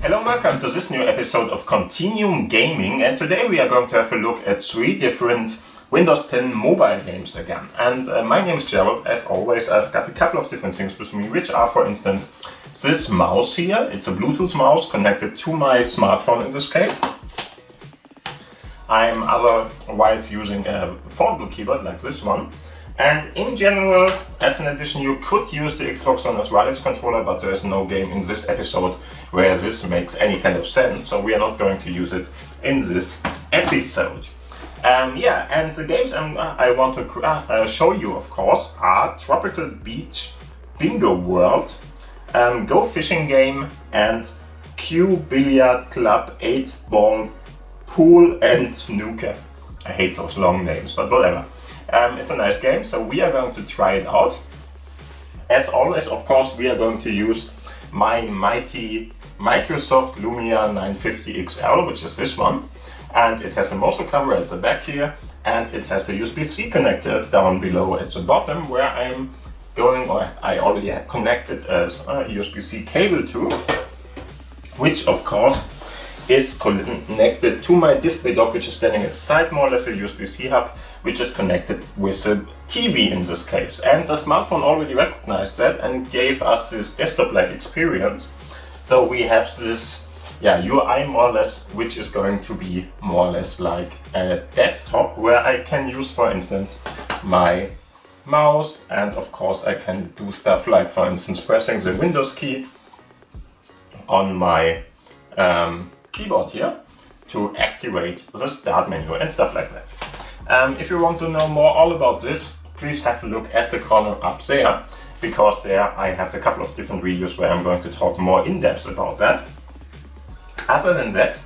Hello and welcome to this new episode of Continuum Gaming, and today we are going to have a look at 3 different Windows 10 mobile games again. And my name is Gerald. As always, I've got a couple of different things with me, which are, for instance, this mouse here. It's a Bluetooth mouse connected to my smartphone in this case. I'm otherwise using a foldable keyboard like this one. And in general, as an addition, you could use the Xbox One as wireless controller, but there is no game in this episode where this makes any kind of sense, so we are not going to use it in this episode. And the games I want to show you, of course, are Tropical Beach, Bingo World, Go Fishing Game, and Q Billard Club, 8-Ball, Pool, and Snooker. I hate those long names, but whatever. It's a nice game, so we are going to try it out. As always, of course, we are going to use my mighty Microsoft Lumia 950 XL, which is this one. And it has a Mozo cover at the back here, and it has a USB-C connector down below at the bottom, where I already have connected a USB-C cable to, which of course is connected to my display dock, which is standing at the side, more or less a USB-C hub, which is connected with a TV in this case. And the smartphone already recognized that and gave us this desktop-like experience. So we have this UI more or less, which is going to be more or less like a desktop, where I can use, for instance, my mouse, and of course I can do stuff like, for instance, pressing the Windows key on my keyboard here to activate the start menu and stuff like that. If you want to know more all about this, please have a look at the corner up there, because there I have a couple of different videos where I'm going to talk more in depth about that. Other than that,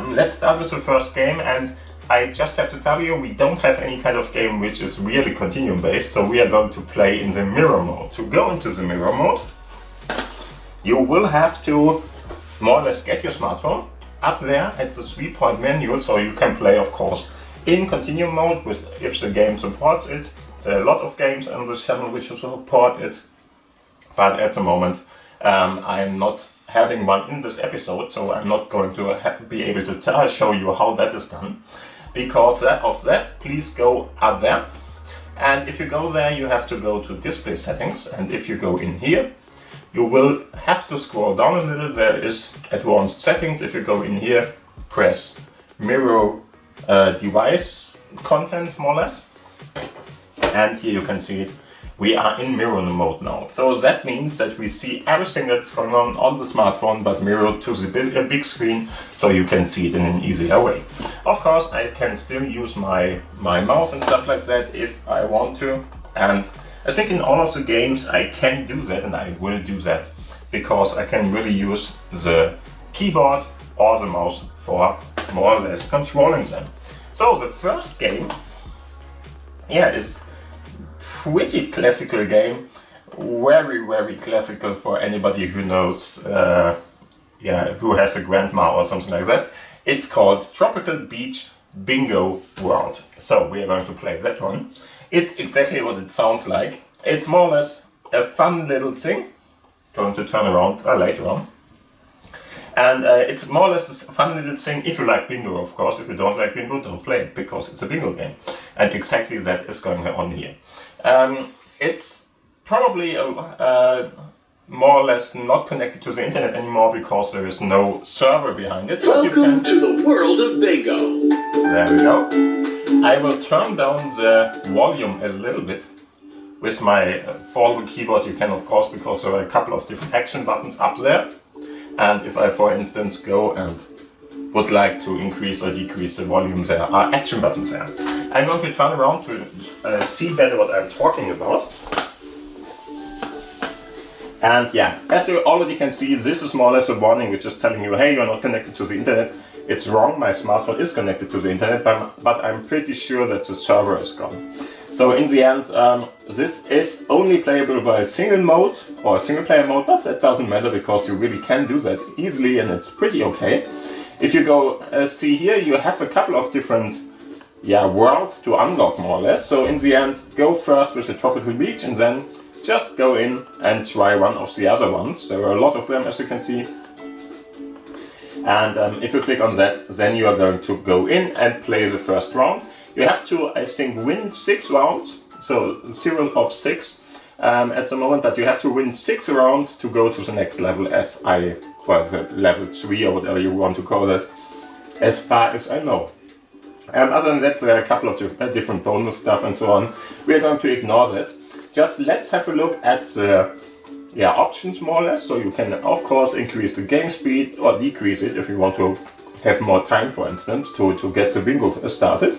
let's start with the first game, and I just have to tell you, we don't have any kind of game which is really continuum based, so we are going to play in the mirror mode. To go into the mirror mode, you will have to more or less get your smartphone up there at the 3-point menu, so you can play, of course, in continuum mode if the game supports it. There are a lot of games on this channel which support it, but at the moment I'm not having one in this episode, so I'm not going to be able to show you how that is done. Because of that, please go up there, and if you go there you have to go to display settings, and if you go in here you will have to scroll down a little. There is advanced settings. If you go in here, press mirror device contents, more or less, and here you can see it. We are in mirror mode now. So that means that we see everything that's going on the smartphone, but mirrored to the big screen, so you can see it in an easier way. Of course, I can still use my mouse and stuff like that if I want to, and I think in all of the games I can do that, and I will do that, because I can really use the keyboard or the mouse for more or less controlling them. So the first game is pretty classical game, very classical for anybody who knows, who has a grandma or something like that. It's called Tropical Beach, Bingo World. So we are going to play that one. It's exactly what it sounds like. It's more or less a fun little thing. Going to turn around later on. And it's more or less a fun little thing if you like bingo, of course. If you don't like bingo, don't play it, because it's a bingo game. And exactly that is going on here. It's probably more or less not connected to the internet anymore, because there is no server behind it. Welcome to the world of bingo. There we go. I will turn down the volume a little bit with my foldable keyboard. You can, of course, because there are a couple of different action buttons up there. And if I, for instance, go and would like to increase or decrease the volume, there are action buttons there. I'm going to turn around to see better what I'm talking about. And as you already can see, this is more or less a warning which is telling you, hey, you're not connected to the internet. It's wrong, my smartphone is connected to the internet, but I'm pretty sure that the server is gone. So in the end, this is only playable by a single mode or a single player mode, but that doesn't matter, because you really can do that easily and it's pretty okay. If you go see here, you have a couple of different worlds to unlock, more or less. So in the end, go first with the Tropical Beach, and then just go in and try one of the other ones. There are a lot of them, as you can see. And if you click on that, then you are going to go in and play the first round. You have to, I think, win 6 rounds, so 0 of 6 at the moment, but you have to win 6 rounds to go to the next level, the level 3 or whatever you want to call it, as far as I know. Other than that, there are a couple of different bonus stuff and so on. We are going to ignore that. Just let's have a look at the options more or less. So you can, of course, increase the game speed or decrease it if you want to have more time, for instance, to get the bingo started.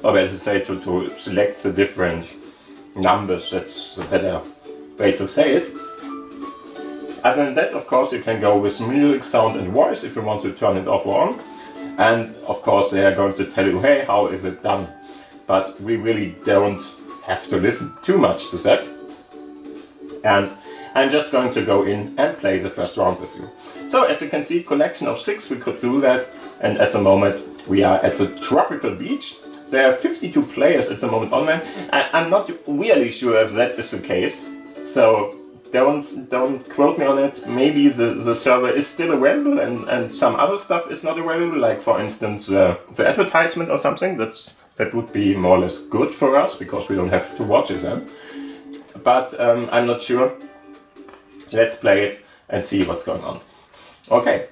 Or better say, to select the different numbers. That's the better way to say it. Other than that, of course, you can go with music, sound and voice if you want to turn it off or on. And of course, they are going to tell you, hey, how is it done? But we really don't have to listen too much to that. And I'm just going to go in and play the first round with you. So as you can see, collection of 6, we could do that. And at the moment, we are at the tropical beach. There are 52 players at the moment online. I'm not really sure if that is the case. So don't quote me on it. Maybe the server is still available and some other stuff is not available, like for instance the advertisement or something. That would be more or less good for us because we don't have to watch it then. But I'm not sure. Let's play it and see what's going on. Okay.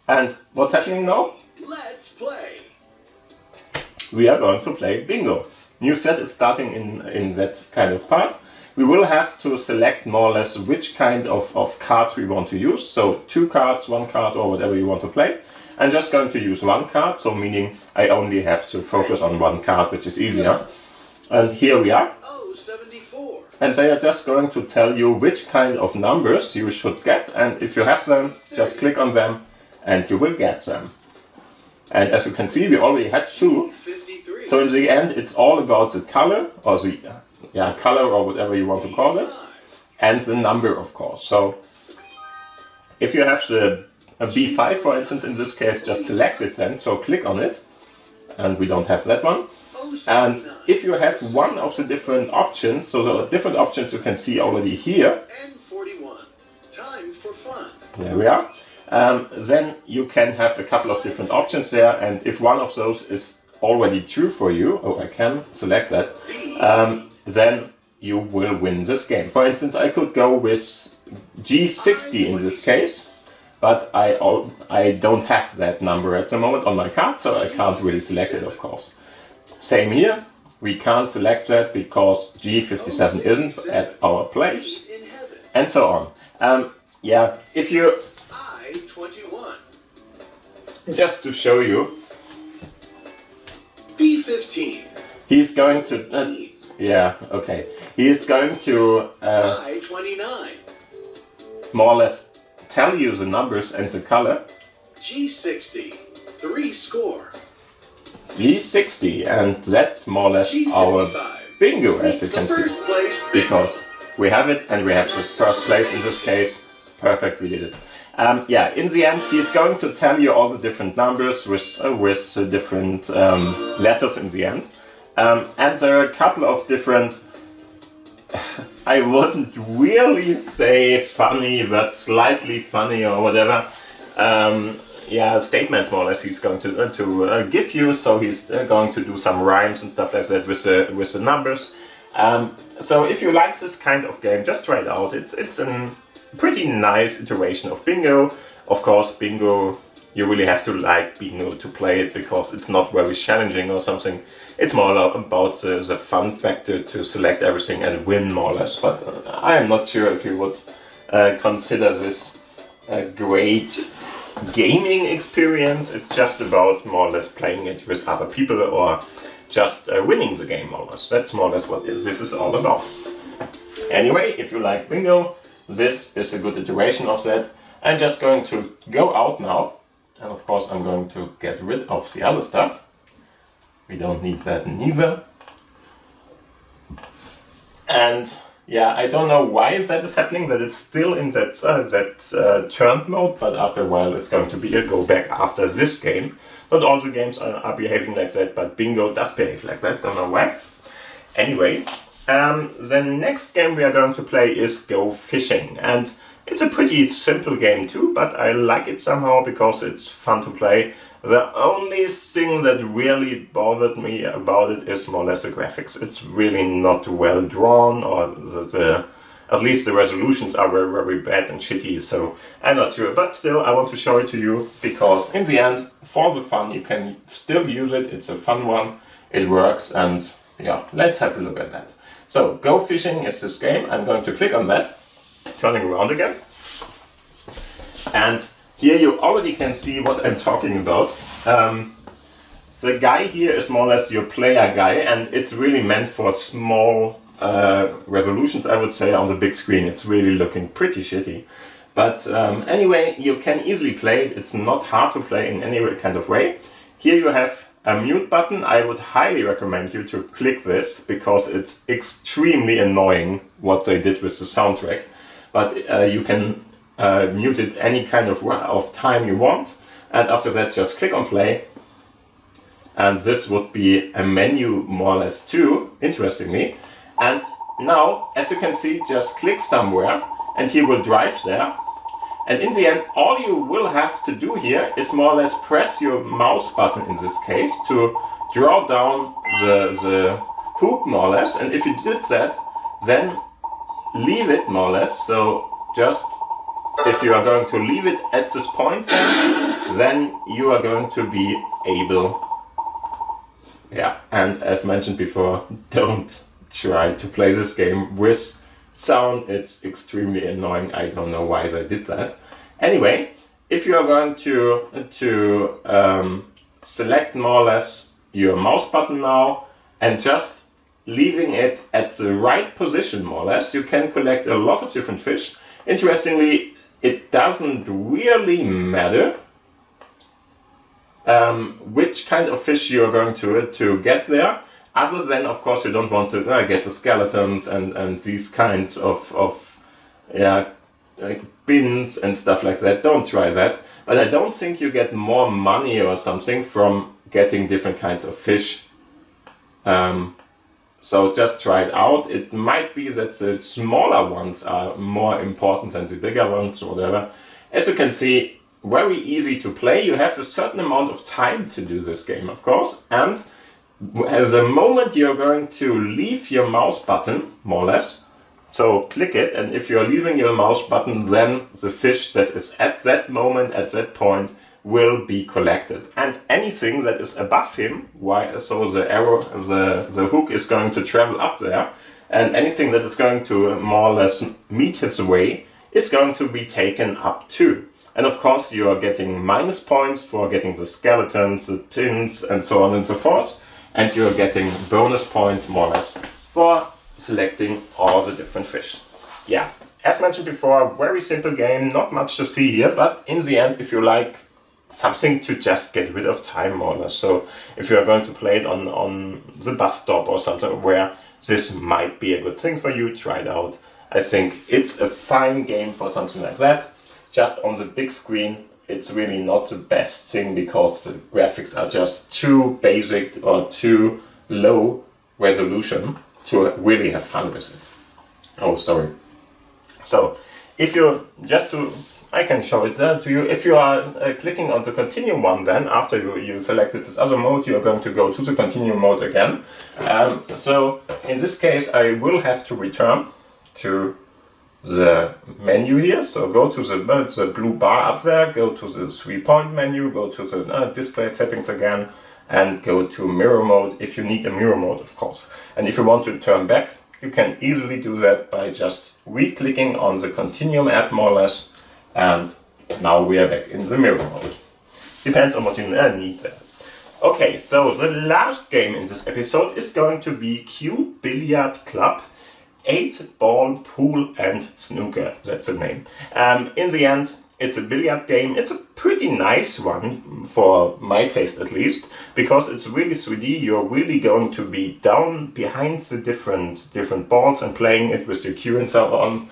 And what's happening now? Let's play. We are going to play bingo. New set is starting in that kind of part. We will have to select more or less which kind of cards we want to use. So 2 cards, 1 card or whatever you want to play. I'm just going to use 1 card, so meaning I only have to focus on 1 card, which is easier. And here we are. Oh, 74. And they are just going to tell you which kind of numbers you should get. And if you have them, just click on them and you will get them. And as you can see, we already had 2. So in the end, it's all about the color or the color or whatever you want to call it, and the number, of course. So if you have the B5, for instance, in this case, just select it then. So click on it, and we don't have that one. And if you have one of the different options, so the different options you can see already here. N41. Time for fun. There we are. Then you can have a couple of different options there, and if one of those is already true for you, I can select that, then you will win this game. For instance, I could go with G60 in this case, but I don't have that number at the moment on my card, so I can't really select it, of course. Same here, we can't select that because G57 isn't at our place, and so on. If you... I21. Just to show you, B15. he's going to... He is going to I29. more or less tell you the numbers and the color. G60. 3 score. G60, and that's more or less G55. our bingo, as you can see. First place bingo. Because we have it, and we have the first place in this case. Perfect, we did it. In the end, he's going to tell you all the different numbers with the different letters in the end. And there are a couple of different, I wouldn't really say funny, but slightly funny or whatever, statements more or less he's going to give you. So he's going to do some rhymes and stuff like that with the numbers. So if you like this kind of game, just try it out. It's a pretty nice iteration of bingo. Of course, bingo, you really have to like bingo to play it because it's not very challenging or something. It's more about the fun factor to select everything and win more or less. But I am not sure if you would consider this a great gaming experience. It's just about more or less playing it with other people or just winning the game more or less. That's more or less what this is all about. Anyway, if you like bingo, this is a good iteration of that. I'm just going to go out now, and of course I'm going to get rid of the other stuff. We don't need that neither. And I don't know why that is happening, that it's still in that turned mode, but after a while it's going to be a go back after this game. Not all the games are behaving like that, but bingo does behave like that, don't know why. Anyway, the next game we are going to play is Go Fishing, and It's a pretty simple game too, but I like it somehow because it's fun to play. The only thing that really bothered me about it is more or less the graphics. It's really not well drawn, or at least the resolutions are very, very bad and shitty, so I'm not sure. But still, I want to show it to you because in the end, for the fun, you can still use it. It's a fun one, it works, and yeah, let's have a look at that. So, Go Fishing is this game. I'm going to click on that, turning around again. And here you already can see what I'm talking about. The guy here is more or less your player guy, and it's really meant for small resolutions, I would say, on the big screen. It's really looking pretty shitty. But anyway, you can easily play it. It's not hard to play in any kind of way. Here you have a mute button. I would highly recommend you to click this because it's extremely annoying what they did with the soundtrack. But you can mute it any kind of time you want, and after that just click on play, and this would be a menu more or less too, interestingly. And now, as you can see, just click somewhere and he will drive there, and in the end all you will have to do here is more or less press your mouse button in this case to draw down the hook more or less, and if you did that, then leave it more or less. So just if you are going to leave it at this point, then you are going to be able, yeah, and as mentioned before, don't try to play this game with sound. It's extremely annoying. I don't know why they did that. Anyway, if you are going to select more or less your mouse button now and just leaving it at the right position more or less, you can collect a lot of different fish. Interestingly, it doesn't really matter which kind of fish you're going to get there, other than, of course, you don't want to get the skeletons and these kinds of like bins and stuff like that. Don't try that. But I don't think you get more money or something from getting different kinds of fish. So just try it out. It might be that the smaller ones are more important than the bigger ones or whatever. As you can see, very easy to play. You have a certain amount of time to do this game, of course. And at the moment you're going to leave your mouse button, more or less, so click it, and if you're leaving your mouse button, then the fish that is at that moment, at that point, will be collected, and anything that is above him, so the arrow, the hook is going to travel up there, and anything that is going to more or less meet his way is going to be taken up too. And of course you are getting minus points for getting the skeletons, the tins, and so on and so forth, and you are getting bonus points more or less for selecting all the different fish. Yeah, as mentioned before, very simple game, not much to see here, but in the end, if you like something to just get rid of time more or less. So if you are going to play it on the bus stop or something where this might be a good thing for you, try it out. I think it's a fine game for something like that. Just on the big screen, it's really not the best thing because the graphics are just too basic or too low resolution to really have fun with it. Oh, sorry. So if you I can show it to you. If you are clicking on the Continuum one, then after you selected this other mode, you are going to go to the Continuum mode again. So in this case, I will have to return to the menu here. So go to the blue bar up there, go to the 3-point menu, go to the display settings again, and go to mirror mode if you need a mirror mode, of course. And if you want to turn back, you can easily do that by just re-clicking on the Continuum app more or less. And now we are back in the mirror mode. Depends on what you need there. Okay, so the last game in this episode is going to be Cube Billiard Club, 8-ball pool and snooker. That's the name. In the end, it's a billiard game. It's a pretty nice one, for my taste at least, because it's really 3D. You're really going to be down behind the different balls and playing it with your cue and so on.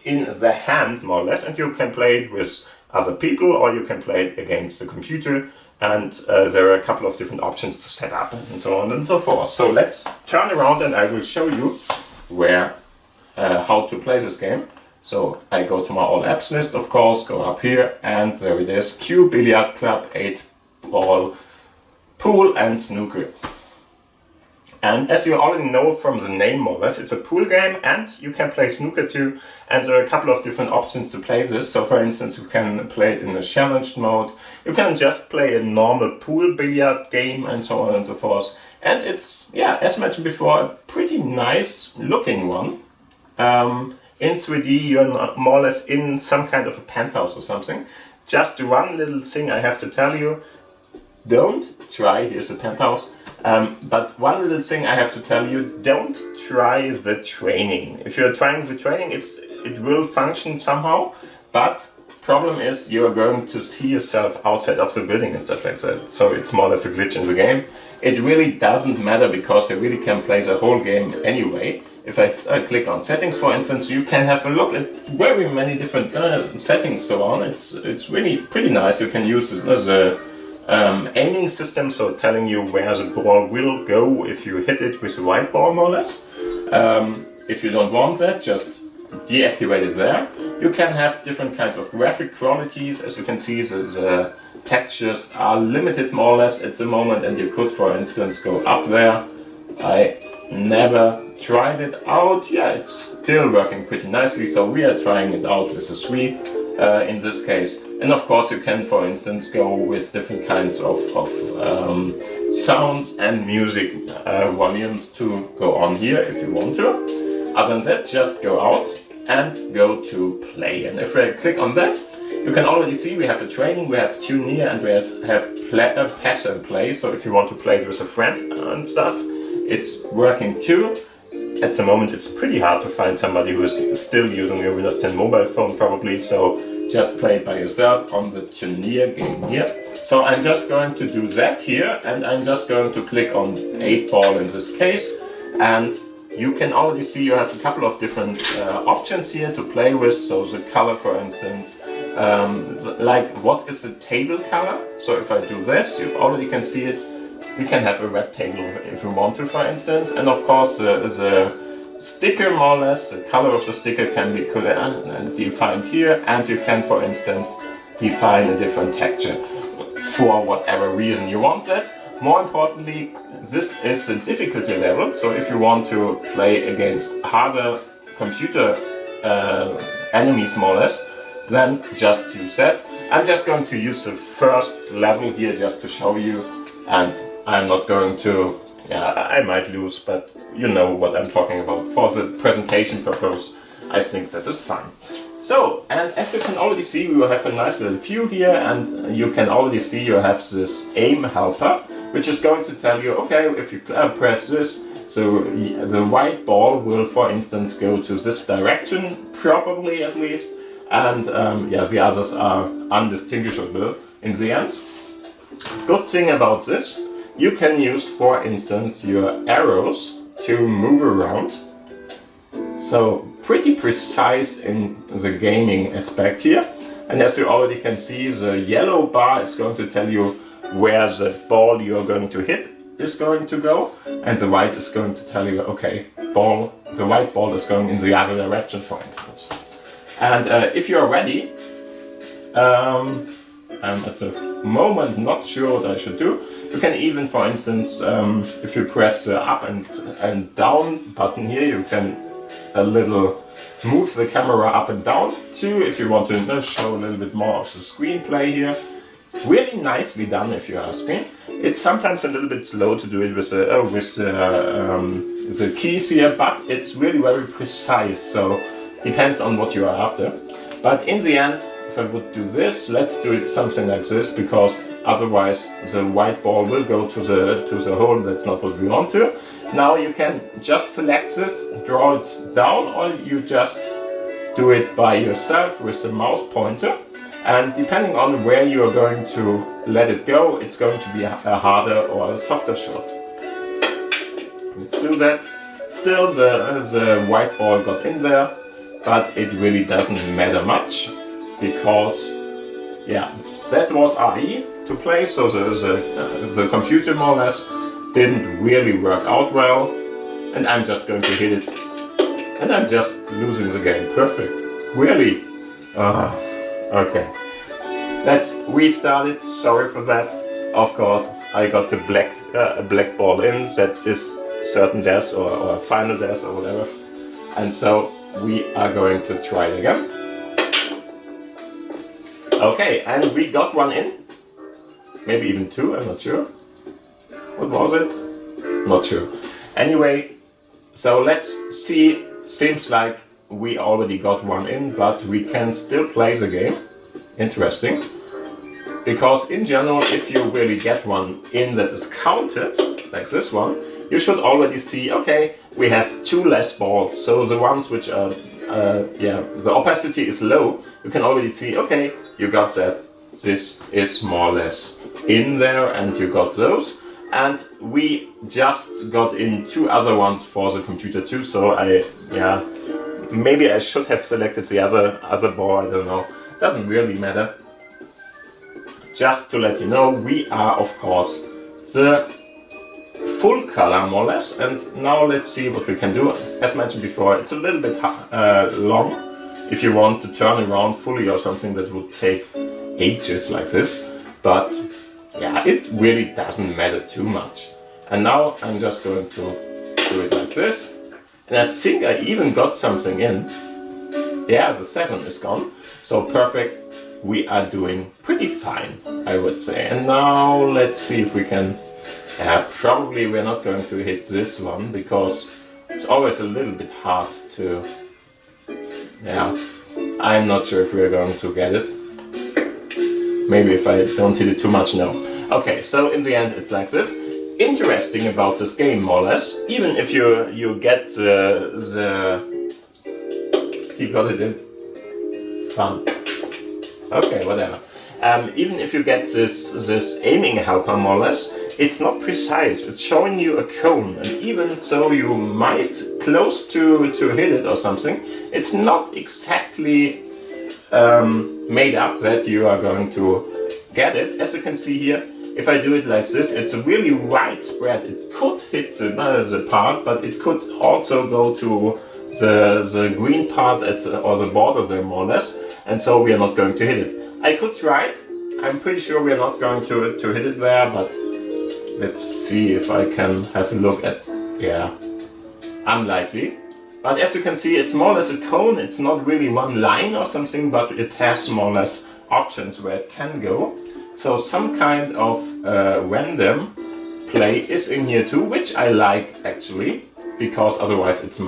In the hand, more or less, and you can play it with other people or you can play it against the computer, and there are a couple of different options to set up and so on and so forth. So let's turn around and I will show you how to play this game. So I go to my all apps list, of course, go up here, and there it is, Q, Billiard Club, 8-ball, Pool and Snooker. And as you already know from the name more or less, it's a pool game and you can play snooker too, and there are a couple of different options to play this. So for instance, you can play it in a challenged mode, you can just play a normal pool billiard game and so on and so forth. And it's, yeah, as mentioned before, a pretty nice looking one. In 3D you're more or less in some kind of a penthouse or something. Just one little thing I have to tell you, don't try, here's the penthouse. But one little thing I have to tell you, don't try the training. If you're trying the training, it will function somehow, but problem is you're going to see yourself outside of the building and stuff like that. So it's more or less a glitch in the game. It really doesn't matter because you really can play the whole game anyway. If I click on settings, for instance, you can have a look at very many different settings so on. It's really pretty nice. You can use the aiming system, so telling you where the ball will go if you hit it with the white ball, more or less. If you don't want that, just deactivate it there. You can have different kinds of graphic qualities. As you can see, the textures are limited more or less at the moment, and you could, for instance, go up there. I never tried it out. Yeah, it's still working pretty nicely, so we are trying it out with a 3 in this case. And of course you can, for instance, go with different kinds of sounds and music volumes to go on here if you want to. Other than that, just go out and go to play. And if I click on that, you can already see we have a training, we have tune near, and we have pass and play. So if you want to play it with a friend and stuff, it's working too. At the moment it's pretty hard to find somebody who is still using a Windows 10 mobile phone probably, so just play it by yourself on the Tuneer game here. So I'm just going to do that here, and I'm just going to click on 8-ball in this case, and you can already see you have a couple of different options here to play with. So the color, for instance, like what is the table color. So if I do this, you already can see it. We can have a red table if we want to, for instance, and of course the sticker, more or less, the color of the sticker can be defined here, and you can, for instance, define a different texture for whatever reason you want that. More importantly, this is the difficulty level, so if you want to play against harder computer enemies, more or less, then just use that. I'm just going to use the first level here just to show you, and I'm not going to, I might lose, but you know what I'm talking about. For the presentation purpose, I think this is fine. So, and as you can already see, we will have a nice little view here, and you can already see you have this aim helper, which is going to tell you, okay, if you press this, so the white ball will, for instance, go to this direction, probably at least, and the others are undistinguishable in the end. Good thing about this, you can use, for instance, your arrows to move around. So pretty precise in the gaming aspect here. And as you already can see, the yellow bar is going to tell you where the ball you're going to hit is going to go. And the white is going to tell you, okay, the white ball is going in the other direction, for instance. And if you're ready, I'm at the moment not sure what I should do. You can even, for instance, if you press the up and down button here, you can move the camera up and down too, if you want to show a little bit more of the screenplay here. Really nicely done, if you ask me. It's sometimes a little bit slow to do it with the keys here, but it's really very precise, so depends on what you are after. But in the end, if I would do this, let's do it something like this, because otherwise the white ball will go to the hole. That's not what we want to. Now you can just select this, draw it down, or you just do it by yourself with the mouse pointer. And depending on where you are going to let it go, it's going to be a harder or a softer shot. Let's do that. Still the white ball got in there, but it really doesn't matter much, because that was AI to play, so the computer more or less didn't really work out well, and I'm just going to hit it, and I'm just losing the game. Perfect. Really? Okay. Let's restart it. Sorry for that. Of course, I got the black ball in. That is certain death or final death or whatever. And so we are going to try it again. Okay, and we got one in. Maybe even two, I'm not sure. What was it? Not sure. Anyway, so let's see. Seems like we already got one in, but we can still play the game. Interesting. Because in general, if you really get one in that is counted, like this one, you should already see, okay, we have two less balls. So the ones which are, the opacity is low, you can already see, okay, you got that. This is more or less in there and you got those. And we just got in two other ones for the computer too. So maybe I should have selected the other ball, I don't know. Doesn't really matter. Just to let you know, we are of course the full color more or less, and now let's see what we can do. As mentioned before, it's a little bit long. If you want to turn around fully or something, that would take ages like this, but yeah, it really doesn't matter too much. And now I'm just going to do it like this, and I think I even got something in. Yeah, the 7 is gone, so perfect. We are doing pretty fine, I would say. And now let's see if we can, probably we're not going to hit this one because it's always a little bit hard to, I'm not sure if we're going to get it. Maybe if I don't hit it too much, no. Okay, so in the end it's like this. Interesting about this game, more or less, even if you get he got it in. Fun. Okay, whatever. Even if you get this aiming helper, more or less, it's not precise. It's showing you a cone, and even so you might close to hit it or something, it's not exactly made up that you are going to get it. As you can see here, if I do it like this, it's a really widespread. It could hit the part, but it could also go to the green part or the border there, more or less. And so we are not going to hit it. I could try it. I'm pretty sure we are not going to hit it there, but let's see if I can have a look at, unlikely. But as you can see, it's more or less a cone. It's not really one line or something, but it has more or less options where it can go. So some kind of random play is in here too, which I like actually, because otherwise it's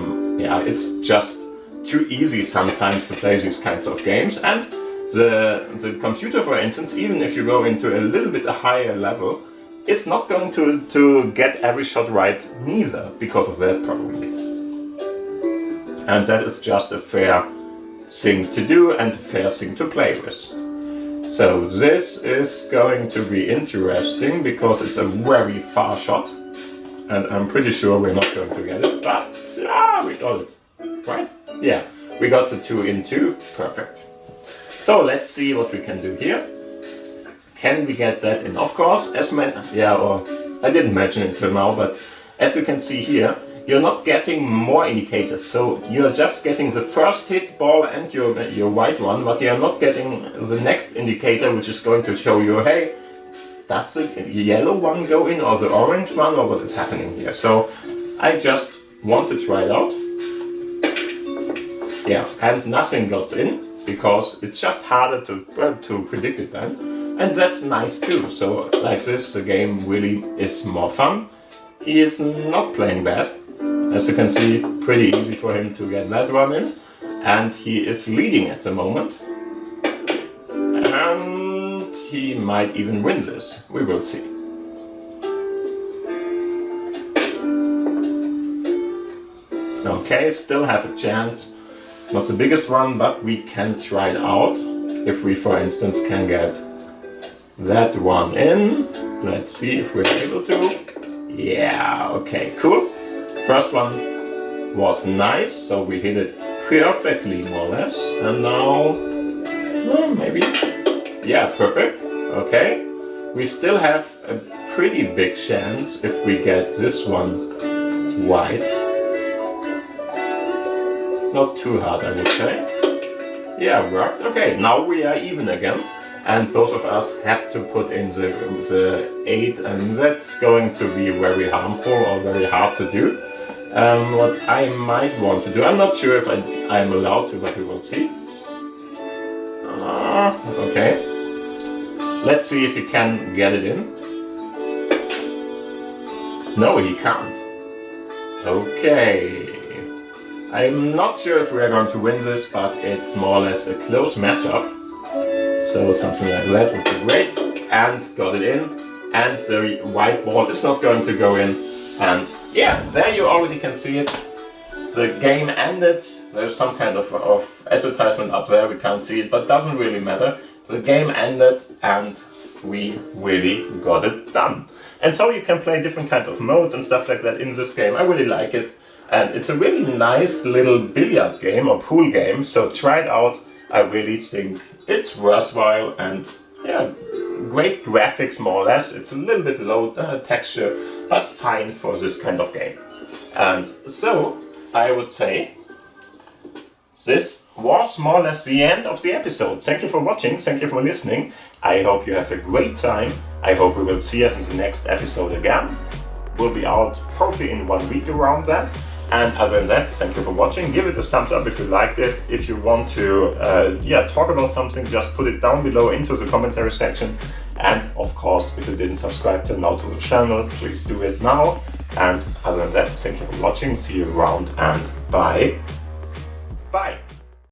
just too easy sometimes to play these kinds of games. And the computer, for instance, even if you go into a little bit a higher level, is not going to get every shot right neither, because of that probably. And that is just a fair thing to do and a fair thing to play with. So this is going to be interesting because it's a very far shot, and I'm pretty sure we're not going to get it, but we got it, right? Yeah, we got the 2 in 2, perfect. So let's see what we can do here. Can we get that in? Of course, I didn't mention it till now, but as you can see here, you're not getting more indicators. So you're just getting the first hit ball and your white one, but you're not getting the next indicator, which is going to show you, hey, does the yellow one go in or the orange one, or what is happening here? So I just want to try it out. Yeah, and nothing got in because it's just harder to predict it then. And that's nice too. So like this, the game really is more fun. He is not playing bad. As you can see, pretty easy for him to get that one in. And he is leading at the moment. And he might even win this. We will see. Okay, still have a chance. Not the biggest one, but we can try it out. If we, for instance, can get that one in. Let's see if we're able to. Yeah, okay, cool. First one was nice, so we hit it perfectly, more or less. And now, maybe, yeah, perfect. Okay, we still have a pretty big chance if we get this one white. Not too hard, I would say. Yeah, worked. Okay, now we are even again. And both of us have to put in the 8, and that's going to be very harmful or very hard to do. What I might want to do, I'm not sure if I'm allowed to, but we will see. Okay. Let's see if he can get it in. No, he can't. Okay. I'm not sure if we are going to win this, but it's more or less a close matchup. So something like that would be great. And got it in. And the white ball is not going to go in. And yeah, there you already can see it. The game ended. There's some kind of advertisement up there. We can't see it, but doesn't really matter. The game ended and we really got it done. And so you can play different kinds of modes and stuff like that in this game. I really like it. And it's a really nice little billiard game or pool game. So try it out. I really think it's worthwhile, and yeah, great graphics more or less. It's a little bit low texture, but fine for this kind of game. And so I would say this was more or less the end of the episode. Thank you for watching, thank you for listening. I hope you have a great time. I hope we will see us in the next episode again. We'll be out probably in 1 week around that. And other than that, thank you for watching. Give it a thumbs up if you liked it. If you want to talk about something, just put it down below into the commentary section. And of course, if you didn't subscribe till now to the channel, please do it now. And other than that, thank you for watching. See you around and bye. Bye.